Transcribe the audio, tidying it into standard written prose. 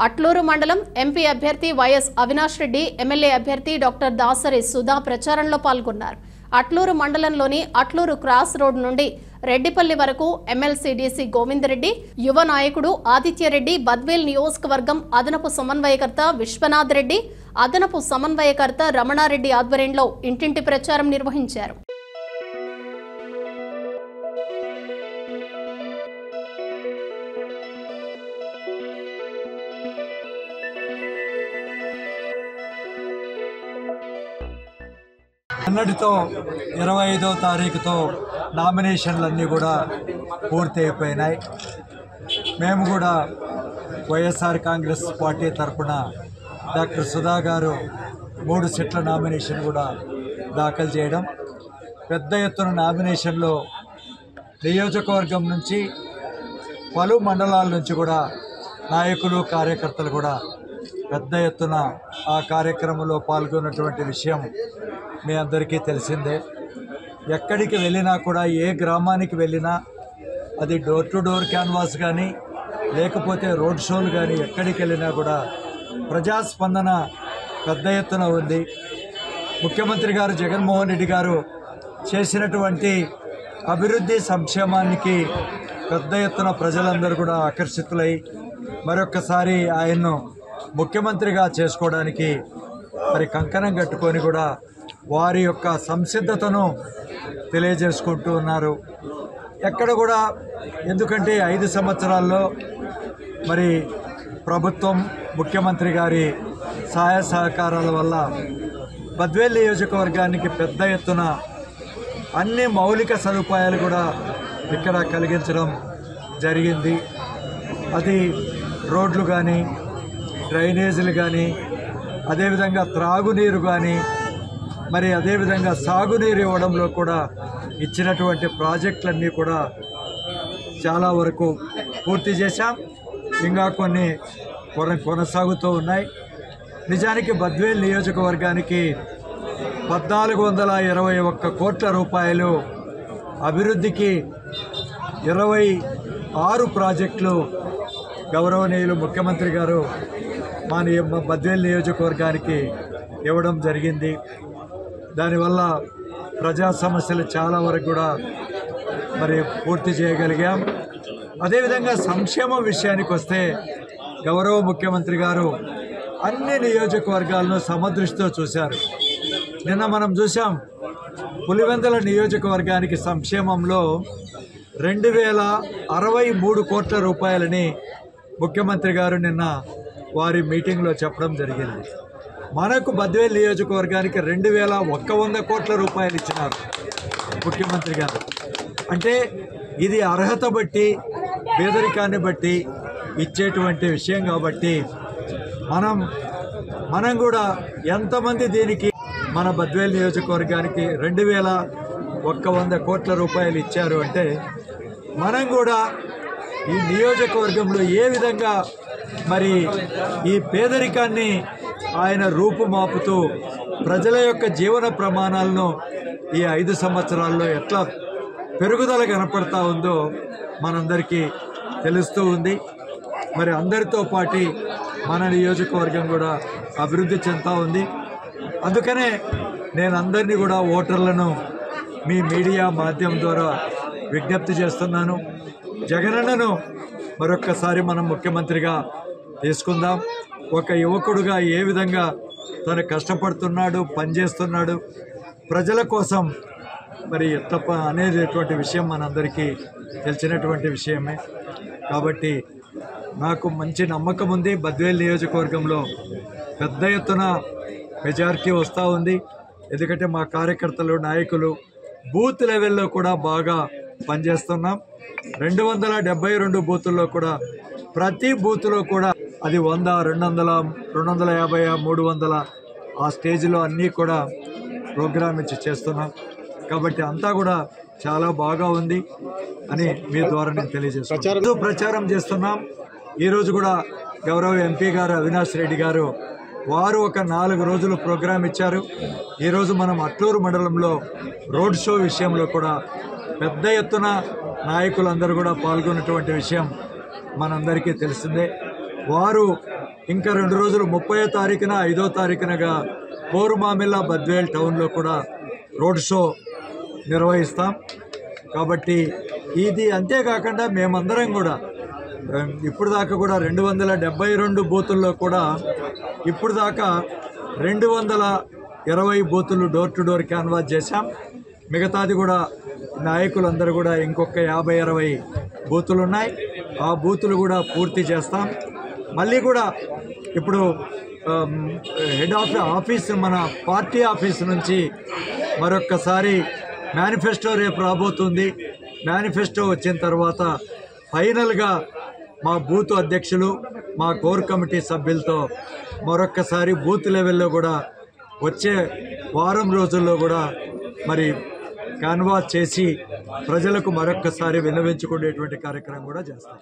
అట్లూరు మండలం ఎంపీ అభ్యర్థి YS Avinash Reddy, MLA అభ్యర్థి డాక్టర్ దాసరి సుధా ప్రచారంలో పాల్గొన్నారు. అట్లూరు మండలంలోని అట్లూరు క్రాస్ రోడ్ నుండి రెడ్డిపల్లి వరకు ఎమ్మెల్సీ డీసీ గోవిందరెడ్డి, యువ నాయకుడు ఆదిత్యరెడ్డి, బద్వేల్ నియోజకవర్గం అదనపు సమన్వయకర్త విశ్వనాథ్ రెడ్డి, అదనపు సమన్వయకర్త రమణారెడ్డి ఆధ్వర్యంలో ఇంటింటి ప్రచారం నిర్వహించారు. నిన్నటితో 25వ తారీఖుతో నామినేషన్లన్నీ కూడా పూర్తి అయిపోయినాయి. మేము కూడా వైఎస్ఆర్ కాంగ్రెస్ పార్టీ తరఫున డాక్టర్ సుధా గారు 3 సెట్ల నామినేషన్ కూడా దాఖలు చేయడం, పెద్ద ఎత్తున నామినేషన్లో నియోజకవర్గం నుంచి పలు మండలాల నుంచి కూడా నాయకులు కార్యకర్తలు కూడా పెద్ద ఎత్తున ఆ కార్యక్రమంలో పాల్గొన్నటువంటి విషయం మీ అందరికీ తెలిసిందే. ఎక్కడికి వెళ్ళినా కూడా, ఏ గ్రామానికి వెళ్ళినా, అది డోర్ టు డోర్ క్యాన్వాస్ కానీ లేకపోతే రోడ్ షోలు కానీ ఎక్కడికి వెళ్ళినా కూడా ప్రజాస్పందన పెద్ద ఎత్తున ఉంది. ముఖ్యమంత్రి గారు జగన్మోహన్ రెడ్డి గారు చేసినటువంటి అభివృద్ధి సంక్షేమానికి పెద్ద ఎత్తున ప్రజలందరూ కూడా ఆకర్షితులై మరొక్కసారి ఆయన్ను ముఖ్యమంత్రిగా చేసుకోవడానికి మరి కంకణం కట్టుకొని కూడా వారి యొక్క సంసిద్ధతను తెలియజేసుకుంటూ ఉన్నారు. ఎక్కడ కూడా, ఎందుకంటే 5 సంవత్సరాల్లో మరి ప్రభుత్వం, ముఖ్యమంత్రి గారి సహాయ సహకారాల వల్ల బద్వేల్ నియోజకవర్గానికి పెద్ద ఎత్తున అన్ని మౌలిక సదుపాయాలు కూడా ఇక్కడ కలిగించడం జరిగింది. అది రోడ్లు కానీ, డ్రైనేజీలు కానీ, అదేవిధంగా త్రాగునీరు కానీ, మరి అదేవిధంగా సాగునీరు ఇవ్వడంలో కూడా ఇచ్చినటువంటి ప్రాజెక్టులన్నీ కూడా చాలా వరకు పూర్తి చేశాం. ఇంకా కొన్ని కొనసాగుతూ ఉన్నాయి. నిజానికి బద్వేల్ నియోజకవర్గానికి 1421 కోట్ల రూపాయలు అభివృద్ధికి 26 ప్రాజెక్టులు గౌరవనీయులు ముఖ్యమంత్రి గారు మా బద్వేల్ నియోజకవర్గానికి ఇవ్వడం జరిగింది. దానివల్ల ప్రజా సమస్యలు చాలా వరకు కూడా మరి పూర్తి చేయగలిగాం. అదేవిధంగా సంక్షేమ విషయానికి వస్తే గౌరవ ముఖ్యమంత్రి గారు అన్ని నియోజకవర్గాలను సమదృష్టితో చూశారు. నిన్న మనం చూసాం, పులివెందుల నియోజకవర్గానికి సంక్షేమంలో 2063 కోట్ల రూపాయలని ముఖ్యమంత్రి గారు నిన్న వారి మీటింగ్లో చెప్పడం జరిగింది. మనకు బద్వేల్ నియోజకవర్గానికి 2100 కోట్ల రూపాయలు ఇచ్చినారు ముఖ్యమంత్రి గారు. అంటే ఇది అర్హత బట్టి, పేదరికాన్ని బట్టి ఇచ్చేటువంటి విషయం కాబట్టి మనం కూడా ఎంతమంది దీనికి మన బద్వేల్ నియోజకవర్గానికి 2100 కోట్ల రూపాయలు ఇచ్చారు అంటే, మనం కూడా ఈ నియోజకవర్గంలో ఏ విధంగా మరి ఈ పేదరికాన్ని ఆయన రూపుమాపుతూ ప్రజల యొక్క జీవన ప్రమాణాలను ఈ 5 సంవత్సరాల్లో ఎట్లా పెరుగుదల కనపడతా ఉందో మనందరికీ తెలుస్తూ ఉంది. మరి అందరితో పాటు మన నియోజకవర్గం కూడా అభివృద్ధి చెందుతూ ఉంది. అందుకనే నేను అందరినీ కూడా, ఓటర్లను మీ మీడియా మాధ్యమం ద్వారా విజ్ఞప్తి చేస్తున్నాను. జగనన్నను మరొక్కసారి మనం ముఖ్యమంత్రిగా తీసుకుందాం. ఒక యువకుడుగా ఏ విధంగా తను కష్టపడుతున్నాడు, పనిచేస్తున్నాడు, ప్రజల కోసం మరి ఎట్లా అనేటువంటి విషయం మనందరికీ తెలిసినటువంటి విషయమే. కాబట్టి నాకు మంచి నమ్మకం ఉంది. బద్వేల్ నియోజకవర్గంలో పెద్ద ఎత్తున మెజారిటీ వస్తూ ఉంది. ఎందుకంటే మా కార్యకర్తలు, నాయకులు బూత్ లెవెల్లో కూడా బాగా పనిచేస్తున్నాం. 272 బూతుల్లో కూడా ప్రతి బూత్లో కూడా అది 100, 200, 250, 300 ఆ స్టేజ్లో అన్నీ కూడా ప్రోగ్రామ్ ఇచ్చి చేస్తున్నాం. కాబట్టి అంతా కూడా చాలా బాగా ఉంది అని మీ ద్వారా నేను తెలియజేస్తున్నాను. ప్రచారం చేస్తున్నాం. ఈరోజు కూడా గౌరవ ఎంపీ గారు అవినాష్ రెడ్డి గారు వారు ఒక 4 రోజులు ప్రోగ్రాం ఇచ్చారు. ఈరోజు మనం అట్లూరు మండలంలో రోడ్ షో విషయంలో కూడా పెద్ద ఎత్తున నాయకులందరూ కూడా పాల్గొన్నటువంటి విషయం మనందరికీ తెలిసిందే. వారు ఇంకా 2 రోజులు 30వ తారీఖున 5వ తారీఖునగా కోరుమామిళ్ళ బద్వేల్ టౌన్లో కూడా రోడ్ షో నిర్వహిస్తాం. కాబట్టి ఇది అంతేకాకుండా మేమందరం కూడా ఇప్పుడు దాకా కూడా 272 బూతుల్లో కూడా ఇప్పుడు దాకా 220 బూతులు డోర్ టు డోర్ క్యాన్వాస్ చేశాం. మిగతాది కూడా నాయకులందరూ కూడా ఇంకొక 50-60 బూతులు ఉన్నాయి. ఆ బూతులు కూడా పూర్తి చేస్తాం. మళ్ళీ కూడా ఇప్పుడు హెడ్ ఆఫీస్ మన పార్టీ ఆఫీస్ నుంచి మరొక్కసారి మేనిఫెస్టో రేపు రాబోతుంది. మేనిఫెస్టో వచ్చిన తర్వాత ఫైనల్గా మా బూత్ అధ్యక్షులు మా కోర్ కమిటీ సభ్యులతో మరొక్కసారి బూత్ లెవెల్లో కూడా వచ్చే వారం రోజుల్లో కూడా మరి కాన్వాస్ చేసి ప్రజలకు మరొక్కసారి విన్నవించుకునేటువంటి కార్యక్రమం కూడా చేస్తాం.